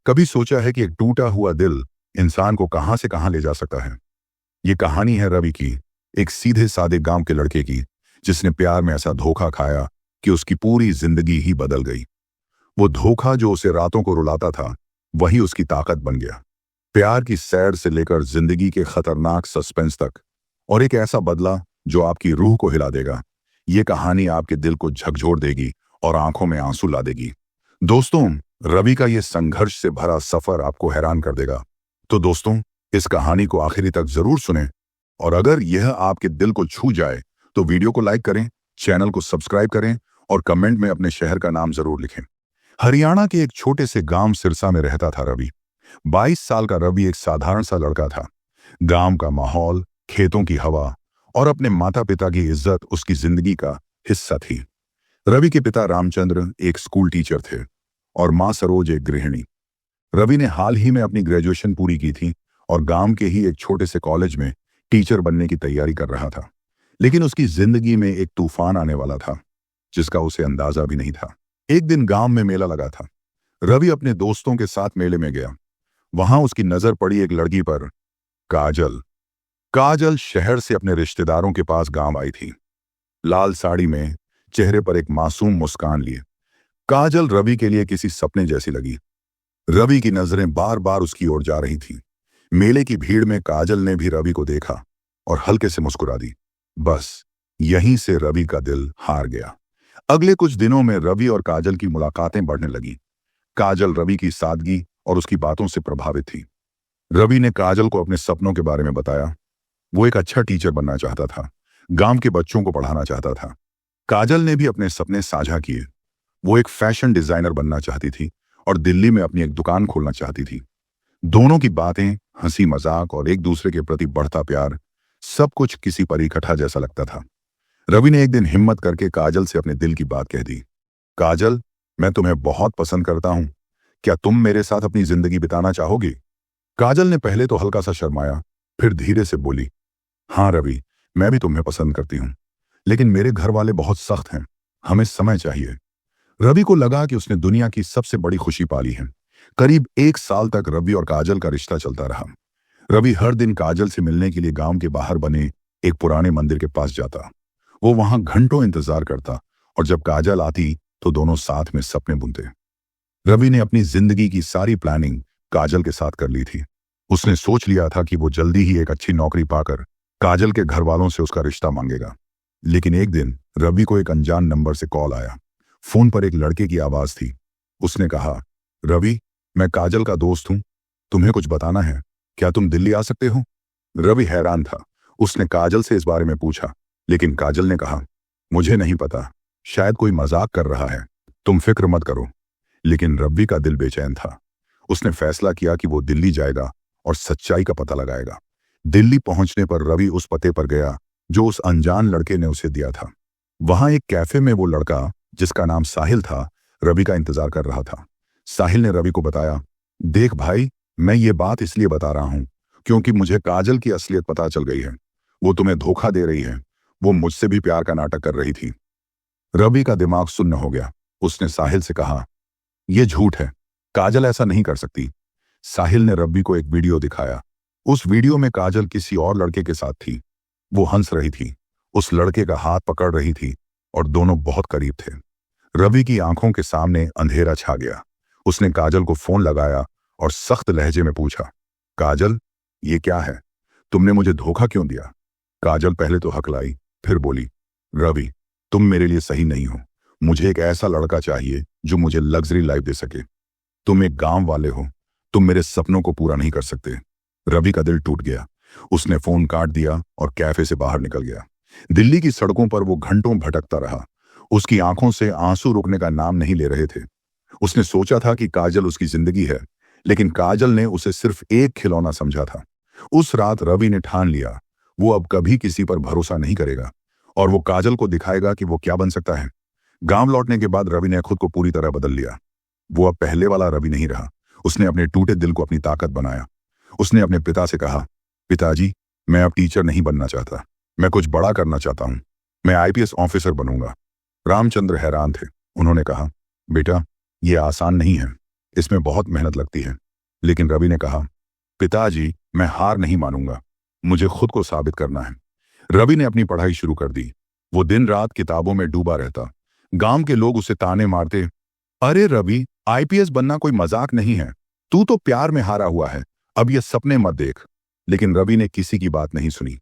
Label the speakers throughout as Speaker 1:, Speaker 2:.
Speaker 1: कभी सोचा है कि एक टूटा हुआ दिल इंसान को कहां से कहां ले जा सकता है? ये कहानी है रवि की, एक सीधे सादे गांव के लड़के की, जिसने प्यार में ऐसा धोखा खाया कि उसकी पूरी जिंदगी ही बदल गई। वो धोखा जो उसे रातों को रुलाता था, वही उसकी ताकत बन गया। प्यार की सैर से लेकर जिंदगी के खतरनाक सस्पेंस तक, और एक ऐसा बदला जो आपकी रूह को हिला देगा। ये कहानी आपके दिल को झकझोर देगी और आंखों में आंसू ला देगी। दोस्तों, रवि का ये संघर्ष से भरा सफर आपको हैरान कर देगा। तो दोस्तों, इस कहानी को आखिरी तक जरूर सुनें, और अगर यह आपके दिल को छू जाए तो वीडियो को लाइक करें, चैनल को सब्सक्राइब करें और कमेंट में अपने शहर का नाम जरूर लिखें। हरियाणा के एक छोटे से गांव सिरसा में रहता था रवि। 22 साल का रवि एक साधारण सा लड़का था। गांव का माहौल, खेतों की हवा और अपने माता पिता की इज्जत उसकी जिंदगी का हिस्सा थी। रवि के पिता रामचंद्र एक स्कूल टीचर थे और मां सरोज एक गृहिणी। रवि ने हाल ही में अपनी ग्रेजुएशन पूरी की थी और गांव के ही एक छोटे से कॉलेज में टीचर बनने की तैयारी कर रहा था। लेकिन उसकी जिंदगी में एक तूफान आने वाला था, जिसका उसे अंदाजा भी नहीं था। एक दिन गांव में मेला लगा था। रवि अपने दोस्तों के साथ मेले में गया। वहां उसकी नजर पड़ी एक लड़की पर, काजल। काजल शहर से अपने रिश्तेदारों के पास गांव आई थी, लाल साड़ी में, चेहरे पर एक मासूम मुस्कान लिए। काजल रवि के लिए किसी सपने जैसी लगी। रवि की नजरें बार बार उसकी ओर जा रही थीं। मेले की भीड़ में काजल ने भी रवि को देखा और हल्के से मुस्कुरा दी। बस यहीं से रवि का दिल हार गया। अगले कुछ दिनों में रवि और काजल की मुलाकातें बढ़ने लगी। काजल रवि की सादगी और उसकी बातों से प्रभावित थी। रवि ने काजल को अपने सपनों के बारे में बताया। वो एक अच्छा टीचर बनना चाहता था, गांव के बच्चों को पढ़ाना चाहता था। काजल ने भी अपने सपने साझा किए। वो एक फैशन डिजाइनर बनना चाहती थी और दिल्ली में अपनी एक दुकान खोलना चाहती थी। दोनों की बातें, हंसी मजाक और एक दूसरे के प्रति बढ़ता प्यार, सब कुछ किसी परिकथा जैसा लगता था। रवि ने एक दिन हिम्मत करके काजल से अपने दिल की बात कह दी। काजल, मैं तुम्हें बहुत पसंद करता हूं। क्या तुम मेरे साथ अपनी जिंदगी बिताना चाहोगी? काजल ने पहले तो हल्का सा शर्माया, फिर धीरे से बोली, हाँ रवि, मैं भी तुम्हें पसंद करती हूं, लेकिन मेरे घर वाले बहुत सख्त हैं। हमें समय चाहिए। रवि को लगा कि उसने दुनिया की सबसे बड़ी खुशी पाली है। करीब 1 साल तक रवि और काजल का रिश्ता चलता रहा। रवि हर दिन काजल से मिलने के लिए गांव के बाहर बने एक पुराने मंदिर के पास जाता। वो वहां घंटों इंतजार करता और जब काजल आती तो दोनों साथ में सपने बुनते। रवि ने अपनी जिंदगी की सारी प्लानिंग काजल के साथ कर ली थी। उसने सोच लिया था कि वो जल्दी ही एक अच्छी नौकरी पाकर काजल के घर वालों से उसका रिश्ता मांगेगा। लेकिन एक दिन रवि को एक अनजान नंबर से कॉल आया। फोन पर एक लड़के की आवाज थी। उसने कहा, रवि, मैं काजल का दोस्त हूं, तुम्हें कुछ बताना है। क्या तुम दिल्ली आ सकते हो? रवि हैरान था। उसने काजल से इस बारे में पूछा, लेकिन काजल ने कहा, मुझे नहीं पता, शायद कोई मजाक कर रहा है, तुम फिक्र मत करो। लेकिन रवि का दिल बेचैन था। उसने फैसला किया कि वो दिल्ली जाएगा और सच्चाई का पता लगाएगा। दिल्ली पहुंचने पर रवि उस पते पर गया जो उस अनजान लड़के ने उसे दिया था। वहां एक कैफे में वो लड़का, जिसका नाम साहिल था, रवि का इंतजार कर रहा था। साहिल ने रवि को बताया, देख भाई, मैं ये बात इसलिए बता रहा हूं क्योंकि मुझे काजल की असलियत पता चल गई है। वो तुम्हें धोखा दे रही है। वो मुझसे भी प्यार का नाटक कर रही थी। रवि का दिमाग सुन्न हो गया। उसने साहिल से कहा, यह झूठ है, काजल ऐसा नहीं कर सकती। साहिल ने रवि को एक वीडियो दिखाया। उस वीडियो में काजल किसी और लड़के के साथ थी। वो हंस रही थी, उस लड़के का हाथ पकड़ रही थी और दोनों बहुत करीब थे। रवि की आंखों के सामने अंधेरा छा गया। उसने काजल को फोन लगाया और सख्त लहजे में पूछा, काजल, ये क्या है? तुमने मुझे धोखा क्यों दिया? काजल पहले तो हकलाई, फिर बोली, रवि, तुम मेरे लिए सही नहीं हो। मुझे एक ऐसा लड़का चाहिए जो मुझे लग्जरी लाइफ दे सके। तुम एक गांव वाले हो, तुम मेरे सपनों को पूरा नहीं कर सकते। रवि का दिल टूट गया। उसने फोन काट दिया और कैफे से बाहर निकल गया। दिल्ली की सड़कों पर वो घंटों भटकता रहा। उसकी आंखों से आंसू रुकने का नाम नहीं ले रहे थे। उसने सोचा था कि काजल उसकी जिंदगी है, लेकिन काजल ने उसे सिर्फ एक खिलौना समझा था। उस रात रवि ने ठान लिया, वो अब कभी किसी पर भरोसा नहीं करेगा और वो काजल को दिखाएगा कि वो क्या बन सकता है। गांव लौटने के बाद रवि ने खुद को पूरी तरह बदल लिया। वो अब पहले वाला रवि नहीं रहा। उसने अपने टूटे दिल को अपनी ताकत बनाया। उसने अपने पिता से कहा, पिताजी, मैं अब टीचर नहीं बनना चाहता, मैं कुछ बड़ा करना चाहता हूं। मैं आईपीएस ऑफिसर बनूंगा। रामचंद्र हैरान थे। उन्होंने कहा, बेटा, यह आसान नहीं है। इसमें बहुत मेहनत लगती है। लेकिन रवि ने कहा, पिताजी, मैं हार नहीं मानूंगा, मुझे खुद को साबित करना है। रवि ने अपनी पढ़ाई शुरू कर दी। वो दिन रात किताबों में डूबा रहता। गांव के लोग उसे ताने मारते, अरे रवि, आईपीएस बनना कोई मजाक नहीं है, तू तो प्यार में हारा हुआ है, अब ये सपने मत देख। लेकिन रवि ने किसी की बात नहीं सुनी।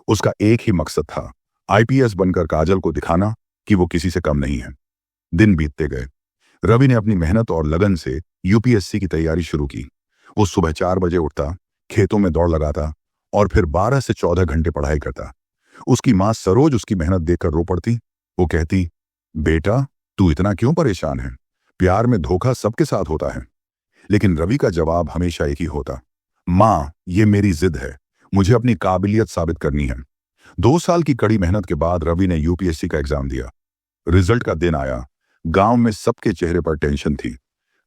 Speaker 1: उसका एक ही मकसद था, आईपीएस बनकर काजल को दिखाना कि वो किसी से कम नहीं है। दिन बीतते गए। रवि ने अपनी मेहनत और लगन से यूपीएससी की तैयारी शुरू की। वो सुबह 4 बजे उठता, खेतों में दौड़ लगाता और फिर 12 से 14 घंटे पढ़ाई करता। उसकी मां सरोज उसकी मेहनत देखकर रो पड़ती। वो कहती, बेटा, तू इतना क्यों परेशान है? प्यार में धोखा सबके साथ होता है। लेकिन रवि का जवाब हमेशा एक ही होता, मां, ये मेरी जिद है, मुझे अपनी काबिलियत साबित करनी है। 2 साल की कड़ी मेहनत के बाद रवि ने यूपीएससी का एग्जाम दिया। रिजल्ट का दिन आया। गांव में सबके चेहरे पर टेंशन थी।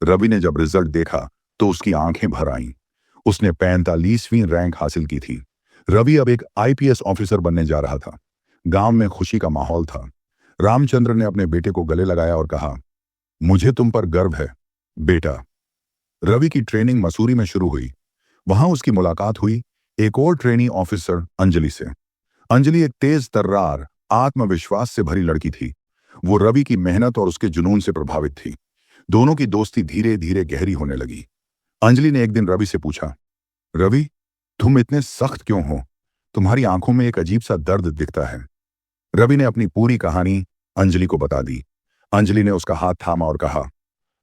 Speaker 1: रवि ने जब रिजल्ट देखा तो उसकी आंखें भर आईं। उसने 45वीं रैंक हासिल की थी। रवि अब एक आईपीएस ऑफिसर बनने जा रहा था। गांव में खुशी का माहौल था। रामचंद्र ने अपने बेटे को गले लगाया और कहा, मुझे तुम पर गर्व है बेटा। रवि की ट्रेनिंग मसूरी में शुरू हुई। वहां उसकी मुलाकात हुई एक और ट्रेनी ऑफिसर अंजलि से। अंजलि एक तेज तर्रार, आत्मविश्वास से भरी लड़की थी। वो रवि की मेहनत और उसके जुनून से प्रभावित थी। दोनों की दोस्ती धीरे धीरे गहरी होने लगी। अंजलि ने एक दिन रवि से पूछा, रवि, तुम इतने सख्त क्यों हो? तुम्हारी आंखों में एक अजीब सा दर्द दिखता है। रवि ने अपनी पूरी कहानी अंजलि को बता दी। अंजलि ने उसका हाथ थामा और कहा,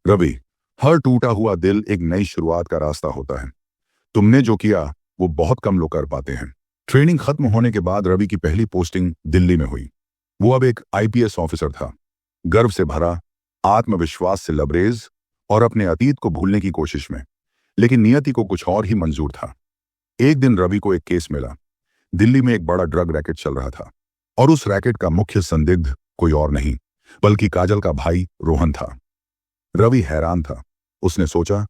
Speaker 1: रवि, हर टूटा हुआ दिल एक नई शुरुआत का रास्ता होता है। तुमने जो किया वो बहुत कम लोग कर पाते हैं। ट्रेनिंग खत्म होने के बाद रवि की पहली पोस्टिंग दिल्ली में हुई। वो अब एक आईपीएस ऑफिसर था। गर्व से भरा, आत्मविश्वास से लबरेज और अपने अतीत को भूलने की कोशिश में। लेकिन नियति को कुछ और ही मंजूर था। एक दिन रवि को एक केस मिला। दिल्ली में एक बड़ा ड्रग रैकेट चल रहा था और उस रैकेट का मुख्य संदिग्ध कोई और नहीं बल्कि काजल का भाई रोहन था। रवि हैरान था। उसने सोचा,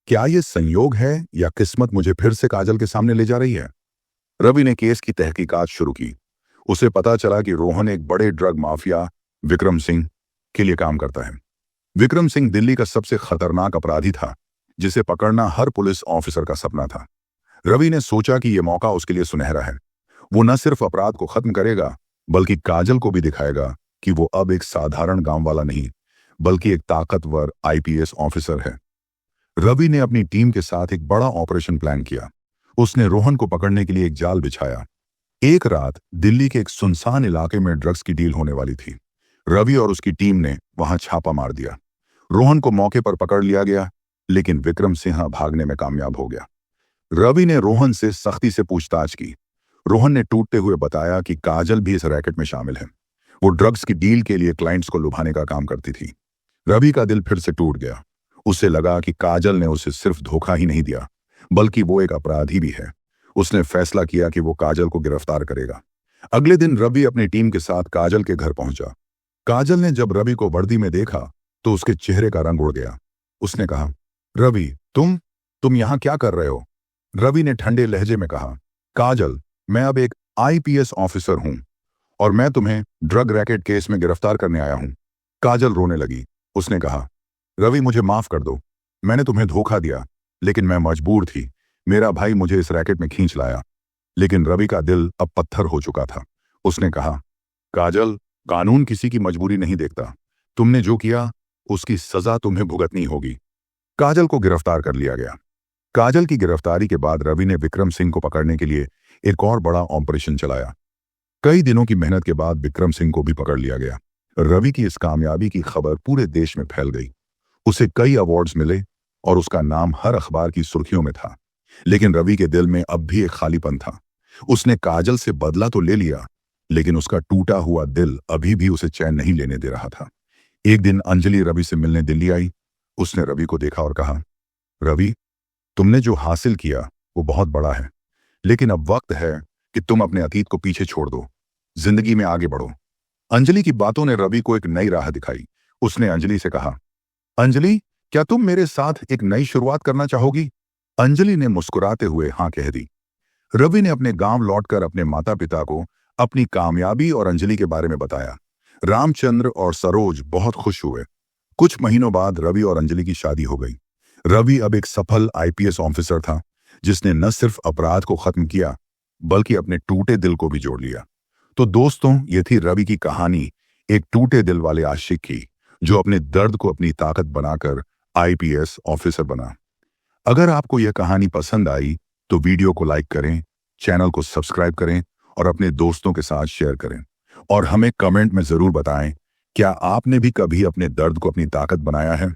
Speaker 1: क्या ये संयोग है या किस्मत मुझे फिर से काजल के सामने ले जा रही है? रवि ने केस की तहकीकात शुरू की। उसे पता चला कि रोहन एक बड़े ड्रग माफिया विक्रम सिंह के लिए काम करता है। विक्रम सिंह दिल्ली का सबसे खतरनाक अपराधी था, जिसे पकड़ना हर पुलिस ऑफिसर का सपना था। रवि ने सोचा कि यह मौका उसके लिए सुनहरा है। वो न सिर्फ अपराध को खत्म करेगा बल्कि काजल को भी दिखाएगा कि वो अब एक साधारण गांव वाला नहीं बल्कि एक ताकतवर आईपीएस ऑफिसर है। रवि ने अपनी टीम के साथ एक बड़ा ऑपरेशन प्लान किया। उसने रोहन को पकड़ने के लिए एक जाल बिछाया। एक रात दिल्ली के एक सुनसान इलाके में ड्रग्स की डील होने वाली थी। रवि और उसकी टीम ने वहां छापा मार दिया। रोहन को मौके पर पकड़ लिया गया, लेकिन विक्रम सिंह भागने में कामयाब हो गया। रवि ने रोहन से सख्ती से पूछताछ की। रोहन ने टूटते हुए बताया कि काजल भी इस रैकेट में शामिल है। वो ड्रग्स की डील के लिए क्लाइंट्स को लुभाने का काम करती थी। रवि का दिल फिर से टूट गया। उसे लगा कि काजल ने उसे सिर्फ धोखा ही नहीं दिया बल्कि वो एक अपराधी भी है। उसने फैसला किया कि वो काजल को गिरफ्तार करेगा। अगले दिन रवि अपनी टीम के साथ काजल के घर पहुंचा। काजल ने जब रवि को वर्दी में देखा तो उसके चेहरे का रंग उड़ गया। उसने कहा, रवि, तुम यहां क्या कर रहे हो? रवि ने ठंडे लहजे में कहा, काजल, मैं अब एक आईपीएस ऑफिसर हूं और मैं तुम्हें ड्रग रैकेट केस में गिरफ्तार करने आया हूं। काजल रोने लगी। उसने कहा, रवि, मुझे माफ कर दो। मैंने तुम्हें धोखा दिया, लेकिन मैं मजबूर थी। मेरा भाई मुझे इस रैकेट में खींच लाया। लेकिन रवि का दिल अब पत्थर हो चुका था। उसने कहा, काजल, कानून किसी की मजबूरी नहीं देखता। तुमने जो किया उसकी सजा तुम्हें भुगतनी होगी। काजल को गिरफ्तार कर लिया गया। काजल की गिरफ्तारी के बाद रवि ने विक्रम सिंह को पकड़ने के लिए एक और बड़ा ऑपरेशन चलाया। कई दिनों की मेहनत के बाद विक्रम सिंह को भी पकड़ लिया गया। रवि की इस कामयाबी की खबर पूरे देश में फैल गई। उसे कई अवार्ड्स मिले और उसका नाम हर अखबार की सुर्खियों में था। लेकिन रवि के दिल में अब भी एक खालीपन था। उसने काजल से बदला तो ले लिया, लेकिन उसका टूटा हुआ दिल अभी भी उसे चैन नहीं लेने दे रहा था। एक दिन अंजलि रवि से मिलने दिल्ली आई। उसने रवि को देखा और कहा, रवि, तुमने जो हासिल किया वो बहुत बड़ा है, लेकिन अब वक्त है कि तुम अपने अतीत को पीछे छोड़ दो, जिंदगी में आगे बढ़ो। अंजलि की बातों ने रवि को एक नई राह दिखाई। उसने अंजलि से कहा, अंजलि, क्या तुम मेरे साथ एक नई शुरुआत करना चाहोगी? अंजलि ने मुस्कुराते हुए हाँ कह दी। रवि ने अपने गांव लौटकर अपने माता पिता को अपनी कामयाबी और अंजलि के बारे में बताया। रामचंद्र और सरोज बहुत खुश हुए। कुछ महीनों बाद रवि और अंजलि की शादी हो गई। रवि अब एक सफल आईपीएस ऑफिसर था, जिसने न सिर्फ अपराध को खत्म किया बल्कि अपने टूटे दिल को भी जोड़ लिया। तो दोस्तों, ये थी रवि की कहानी, एक टूटे दिल वाले आशिक की, जो अपने दर्द को अपनी ताकत बनाकर आईपीएस ऑफिसर बना। अगर आपको यह कहानी पसंद आई तो वीडियो को लाइक करें, चैनल को सब्सक्राइब करें और अपने दोस्तों के साथ शेयर करें। और हमें कमेंट में जरूर बताएं, क्या आपने भी कभी अपने दर्द को अपनी ताकत बनाया है?